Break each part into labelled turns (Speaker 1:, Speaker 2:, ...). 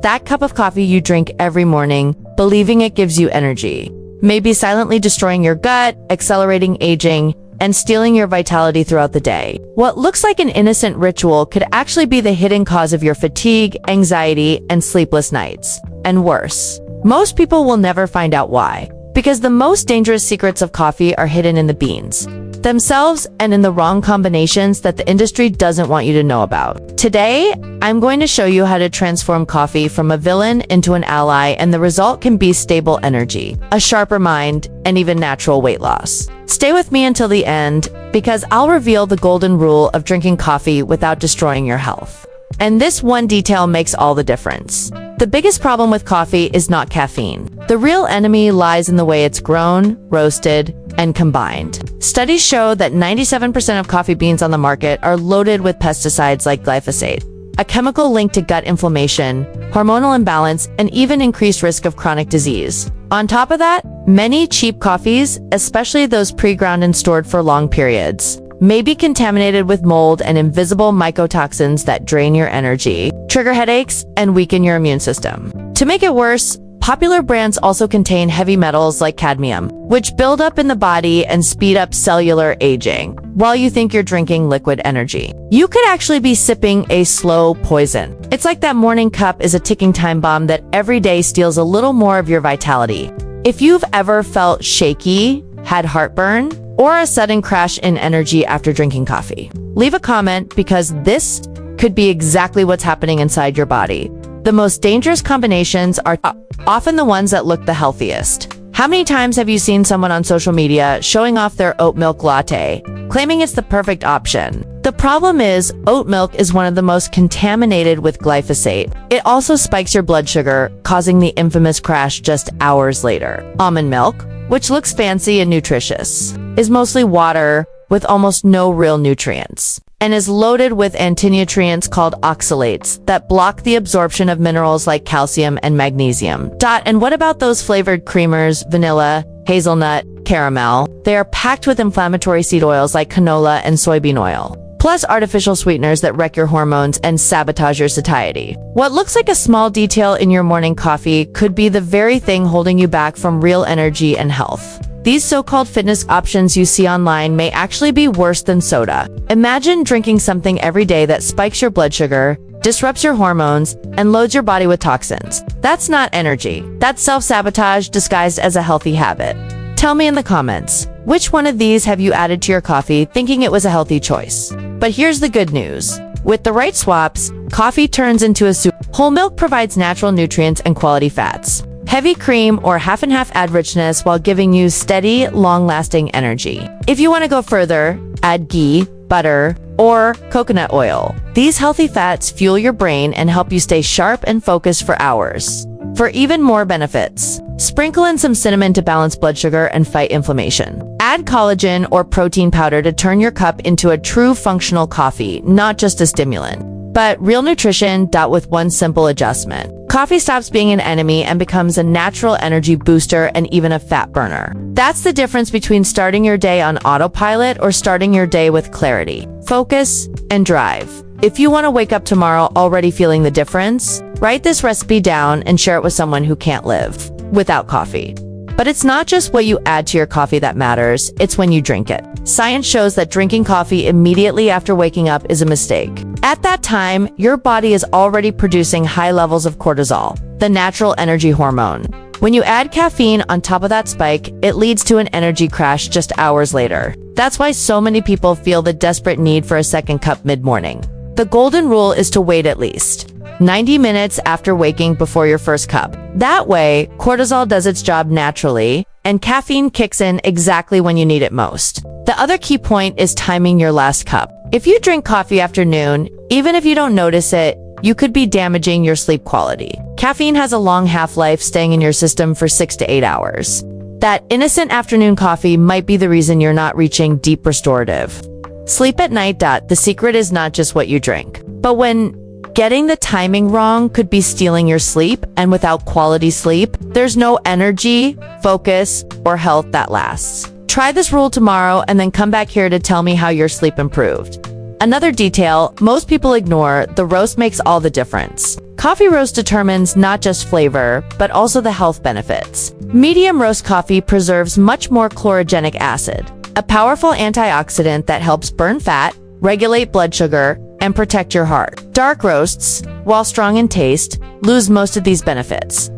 Speaker 1: that cup of coffee you drink every morning, believing it gives you energy, maybe silently destroying your gut, accelerating aging, and stealing your vitality throughout the day. What looks like an innocent ritual could actually be the hidden cause of your fatigue, anxiety, and sleepless nights. And worse, most people will never find out why, because the most dangerous secrets of coffee are hidden in the beans themselves and in the wrong combinations that the industry doesn't want you to know about. Today, I'm going to show you how to transform coffee from a villain into an ally, and the result can be stable energy, a sharper mind, and even natural weight loss. Stay with me until the end, because I'll reveal the golden rule of drinking coffee without destroying your health. And this one detail makes all the difference. The biggest problem with coffee is not caffeine. The real enemy lies in the way it's grown, roasted, and combined. Studies show that 97% of coffee beans on the market are loaded with pesticides like glyphosate, a chemical linked to gut inflammation, hormonal imbalance, and even increased risk of chronic disease. On top of that, many cheap coffees, especially those pre-ground and stored for long periods, may be contaminated with mold and invisible mycotoxins that drain your energy, trigger headaches, and weaken your immune system. To make it worse, popular brands also contain heavy metals like cadmium, which build up in the body and speed up cellular aging. While you think you're drinking liquid energy, you could actually be sipping a slow poison. It's like that morning cup is a ticking time bomb that every day steals a little more of your vitality. If you've ever felt shaky, had heartburn, or a sudden crash in energy after drinking coffee, leave a comment, because this could be exactly what's happening inside your body. The most dangerous combinations are often the ones that look the healthiest. How many times have you seen someone on social media showing off their oat milk latte, claiming it's the perfect option? The problem is, oat milk is one of the most contaminated with glyphosate. It also spikes your blood sugar, causing the infamous crash just hours later. Almond milk, which looks fancy and nutritious, is mostly water with almost no real nutrients, and is loaded with antinutrients called oxalates that block the absorption of minerals like calcium and magnesium. And what about those flavored creamers, vanilla, hazelnut, caramel? They are packed with inflammatory seed oils like canola and soybean oil, plus artificial sweeteners that wreck your hormones and sabotage your satiety. What looks like a small detail in your morning coffee could be the very thing holding you back from real energy and health. These so-called fitness options you see online may actually be worse than soda. Imagine drinking something every day that spikes your blood sugar, disrupts your hormones, and loads your body with toxins. That's not energy. That's self-sabotage disguised as a healthy habit. Tell me in the comments, which one of these have you added to your coffee thinking it was a healthy choice? But here's the good news. With the right swaps, coffee turns into a soup. Whole milk provides natural nutrients and quality fats. Heavy cream or half and half add richness while giving you steady, long-lasting energy. If you want to go further, add ghee, butter, or coconut oil. These healthy fats fuel your brain and help you stay sharp and focused for hours. For even more benefits, sprinkle in some cinnamon to balance blood sugar and fight inflammation. Add collagen or protein powder to turn your cup into a true functional coffee, not just a stimulant, but real nutrition. With one simple adjustment, coffee stops being an enemy and becomes a natural energy booster and even a fat burner. That's the difference between starting your day on autopilot or starting your day with clarity, focus, and drive. If you want to wake up tomorrow already feeling the difference, write this recipe down and share it with someone who can't live without coffee. But it's not just what you add to your coffee that matters, it's when you drink it. Science shows that drinking coffee immediately after waking up is a mistake. At that time, your body is already producing high levels of cortisol, the natural energy hormone. When you add caffeine on top of that spike, it leads to an energy crash just hours later. That's why so many people feel the desperate need for a second cup mid-morning. The golden rule is to wait at least 90 minutes after waking before your first cup. That way, cortisol does its job naturally, and caffeine kicks in exactly when you need it most. The other key point is timing your last cup. If you drink coffee after noon, even if you don't notice it, you could be damaging your sleep quality. Caffeine has a long half-life, staying in your system for 6 to 8 hours. That innocent afternoon coffee might be the reason you're not reaching deep restorative sleep at night. The secret is not just what you drink, but when getting the timing wrong could be stealing your sleep, and without quality sleep, there's no energy, focus, or health that lasts. Try this rule tomorrow and then come back here to tell me how your sleep improved. Another detail most people ignore: the roast makes all the difference. Coffee roast determines not just flavor, but also the health benefits. Medium roast coffee preserves much more chlorogenic acid, a powerful antioxidant that helps burn fat, regulate blood sugar, and protect your heart. Dark roasts, while strong in taste, lose most of these benefits.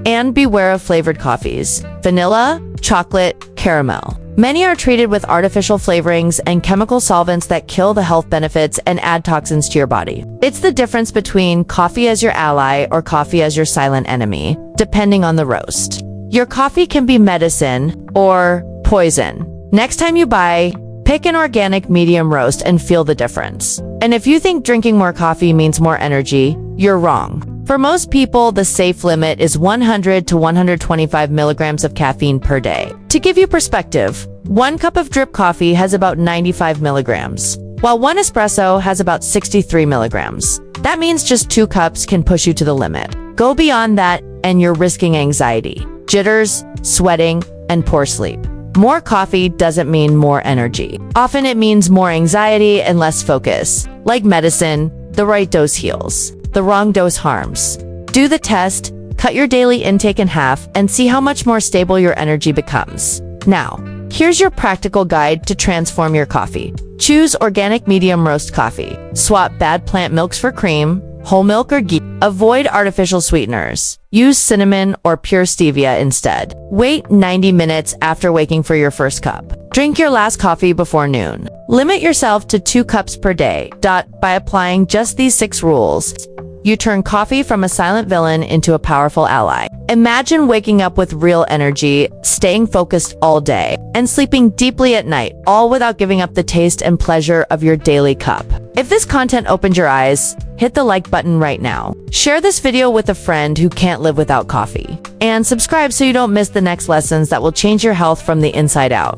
Speaker 1: And beware of flavored coffees: vanilla, chocolate, caramel. Many are treated with artificial flavorings and chemical solvents that kill the health benefits and add toxins to your body. It's the difference between coffee as your ally or coffee as your silent enemy, depending on the roast. Your coffee can be medicine or poison. Next time you buy, pick an organic medium roast and feel the difference. And if you think drinking more coffee means more energy, you're wrong. For most people, the safe limit is 100 to 125 milligrams of caffeine per day. To give you perspective, 1 cup of drip coffee has about 95 milligrams, while 1 espresso has about 63 milligrams. That means just 2 cups can push you to the limit. Go beyond that and you're risking anxiety, jitters, sweating, and poor sleep. More coffee doesn't mean more energy. Often it means more anxiety and less focus. Like medicine, the right dose heals, the wrong dose harms. Do the test, cut your daily intake in half, and see how much more stable your energy becomes. Now, here's your practical guide to transform your coffee. Choose organic medium roast coffee. Swap bad plant milks for cream, whole milk or ghee. Avoid artificial sweeteners. Use cinnamon or pure stevia instead. Wait 90 minutes after waking for your first cup. Drink your last coffee before noon. Limit yourself to 2 cups per day. By applying just these 6 rules, you turn coffee from a silent villain into a powerful ally. Imagine waking up with real energy, staying focused all day, and sleeping deeply at night, all without giving up the taste and pleasure of your daily cup. If this content opened your eyes, hit the like button right now. Share this video with a friend who can't live without coffee. And subscribe so you don't miss the next lessons that will change your health from the inside out.